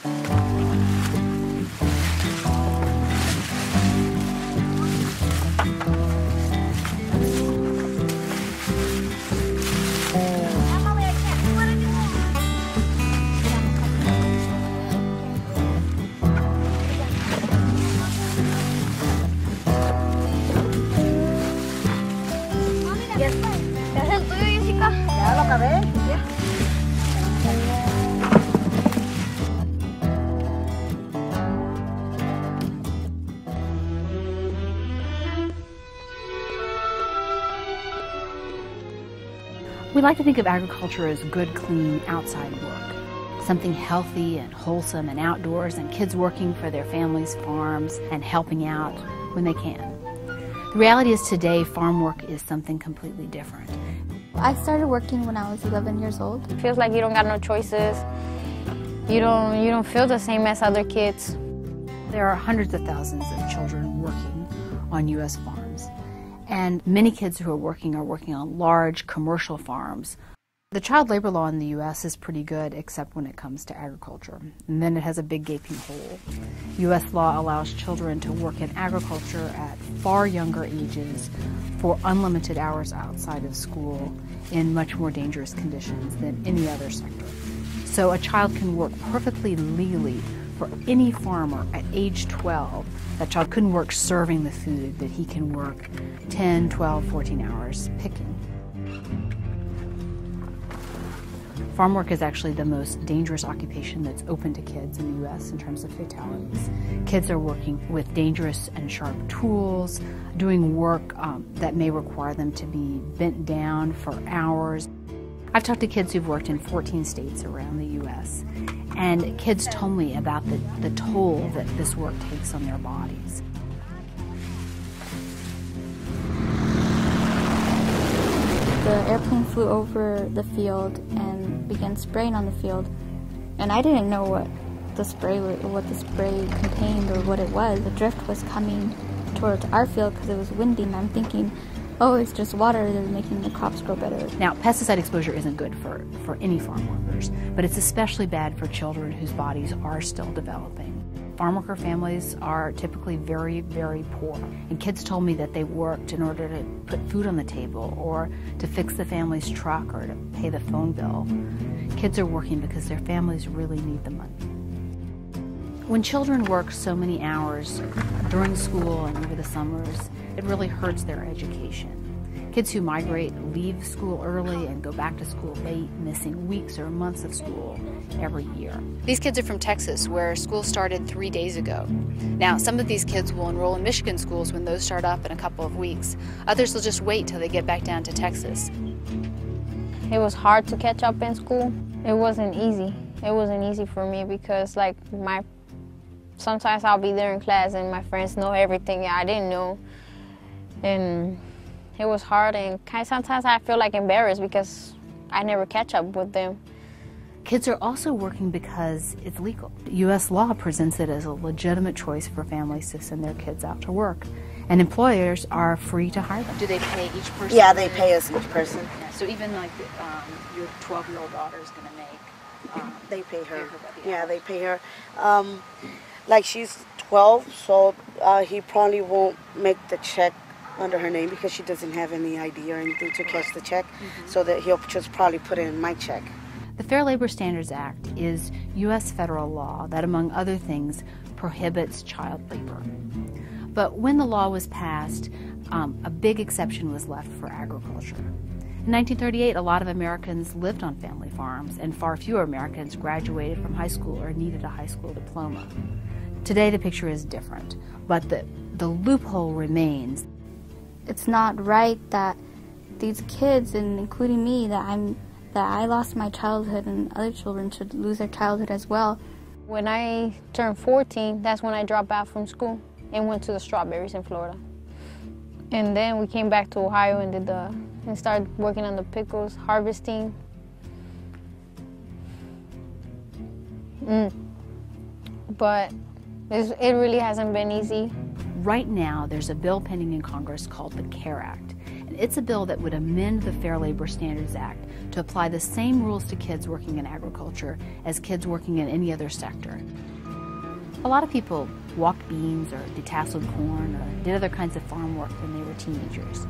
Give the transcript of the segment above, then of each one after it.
We like to think of agriculture as good, clean, outside work. Something healthy and wholesome and outdoors, and kids working for their families' farms and helping out when they can. The reality is today, farm work is something completely different. I started working when I was 11 years old. It feels like you don't got no choices. You don't feel the same as other kids. There are hundreds of thousands of children working on U.S. farms. And many kids who are working on large commercial farms. The child labor law in the U.S. is pretty good, except when it comes to agriculture. And then it has a big gaping hole. U.S. law allows children to work in agriculture at far younger ages for unlimited hours outside of school in much more dangerous conditions than any other sector. So a child can work perfectly legally for any farmer at age 12. That child couldn't work serving the food, but he can work 10, 12, 14 hours picking. Farm work is actually the most dangerous occupation that's open to kids in the U.S. in terms of fatalities. Kids are working with dangerous and sharp tools, doing work that may require them to be bent down for hours. I've talked to kids who've worked in 14 states around the U.S., and kids told me about the toll that this work takes on their bodies. The airplane flew over the field and began spraying on the field, and I didn't know what the spray contained or what it was. The drift was coming towards our field because it was windy, and I'm thinking, oh, it's just water, they're making the crops grow better. Now, pesticide exposure isn't good for any farm workers, but it's especially bad for children whose bodies are still developing. Farm worker families are typically very, very poor, and kids told me that they worked in order to put food on the table or to fix the family's truck or to pay the phone bill. Kids are working because their families really need the money. When children work so many hours during school and over the summers, it really hurts their education. Kids who migrate leave school early and go back to school late, missing weeks or months of school every year. These kids are from Texas, where school started 3 days ago. Now, some of these kids will enroll in Michigan schools when those start up in a couple of weeks. Others will just wait till they get back down to Texas. It was hard to catch up in school. It wasn't easy. It wasn't easy for me because sometimes I'll be there in class and my friends know everything I didn't know. And it was hard, and sometimes I feel like embarrassed because I never catch up with them. Kids are also working because it's legal. U.S. law presents it as a legitimate choice for families to send their kids out to work, and employers are free to hire them. Do they pay each person? Yeah, they pay us each person. Yeah, so even like your 12-year-old daughter is going to make... they pay her. Yeah, they pay her. Like she's 12, so he probably won't make the check under her name because she doesn't have any ID or anything to cash the check, so that he'll just probably put it in my check. The Fair Labor Standards Act is U.S. federal law that, among other things, prohibits child labor. But when the law was passed, a big exception was left for agriculture. In 1938, a lot of Americans lived on family farms, and far fewer Americans graduated from high school or needed a high school diploma. Today, the picture is different, but the loophole remains. It's not right that these kids, and including me, that I lost my childhood, and other children should lose their childhood as well. When I turned 14, that's when I dropped out from school and went to the strawberries in Florida. And then we came back to Ohio and started working on the pickles, harvesting. But it really hasn't been easy. Right now, there's a bill pending in Congress called the CARE Act, and It's a bill that would amend the Fair Labor Standards Act to apply the same rules to kids working in agriculture as kids working in any other sector. A lot of people walked beans or detasseled corn or did other kinds of farm work when they were teenagers.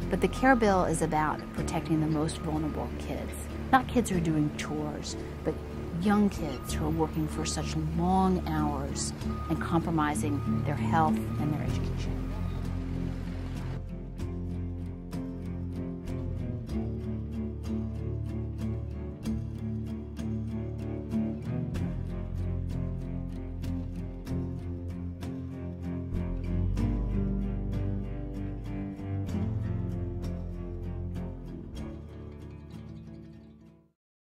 But the CARE bill is about protecting the most vulnerable kids. Not kids who are doing chores, but young kids who are working for such long hours and compromising their health and their education.